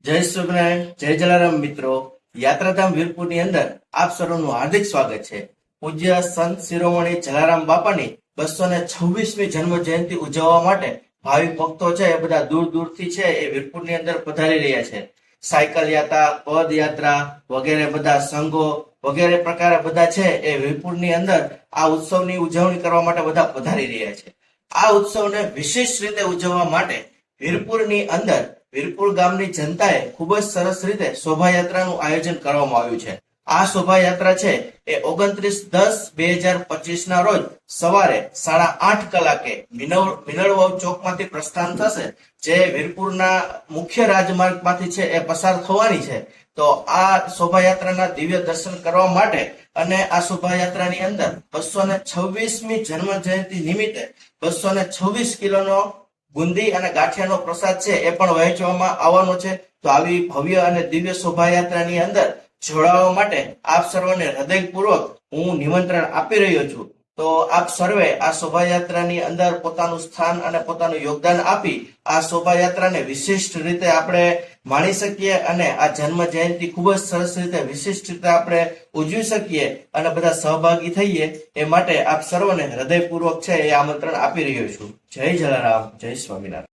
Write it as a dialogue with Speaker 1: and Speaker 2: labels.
Speaker 1: જય સ્વામિનારાયણ, જય જલારામ મિત્રો. યાત્રાધામ વીરપુરની અંદર આપ સર્વનું હાર્દિક સ્વાગત છે. પૂજ્ય સંત શિરોમણી જલારામ બાપાની 226મી જન્મ જયંતિ ઉજવવા માટે ભાવિક ભક્તો છે એ બધા દૂર દૂરથી છે એ વીરપુરની અંદર પધારી રહ્યા છે. સાયકલ યાત્રા, પદયાત્રા વગેરે બધા સંઘો વગેરે પ્રકારે બધા છે એ વીરપુરની અંદર આ ઉત્સવની ઉજવણી કરવા માટે બધા પધારી રહ્યા છે. આ ઉત્સવને વિશેષ રીતે ઉજવવા માટે વીરપુરની અંદર વીરપુર ગામની જનતાએ ખૂબ જ સરસ રીતે શોભાયાત્રાનું આયોજન કરવામાં આવ્યું છે. આ શોભાયાત્રા છે એ 29/10/2025 ના રોજ સવારે 8:30 કલાકે મિનળવાવ ચોકમાંથી પ્રસ્થાન થશે, જે વીરપુરના મુખ્ય રાજમાર્ગમાંથી છે એ પસાર થવાની છે. તો આ શોભાયાત્રાના દિવ્ય દર્શન કરવા માટે અને આ શોભાયાત્રાની અંદર 226મી જન્મ જયંતિ નિમિત્તે 226 કિલોનો બુંદી અને ગાંઠિયાનો પ્રસાદ છે એ પણ વહેંચવામાં આવવાનો છે. તો આવી ભવ્ય અને દિવ્ય શોભાયાત્રાની અંદર જોડાવા માટે આપ સર્વને હૃદયપૂર્વક હું નિમંત્રણ આપી રહ્યો છું. તો આપ સર્વે આ શોભાયાત્રાની અંદર પોતાનું સ્થાન અને પોતાનું યોગદાન આપી આ શોભાયાત્રાને વિશિષ્ટ રીતે આપણે માણી શકીએ અને આ જન્મ જયંતિ ખૂબ જ સરસ રીતે વિશિષ્ટ રીતે આપણે ઉજવી શકીએ અને બધા સહભાગી થઈએ એ માટે આપ સર્વને હૃદયપૂર્વક છે એ આમંત્રણ આપી રહ્યો છું. જય જલારામ, જય સ્વામિનારાયણ.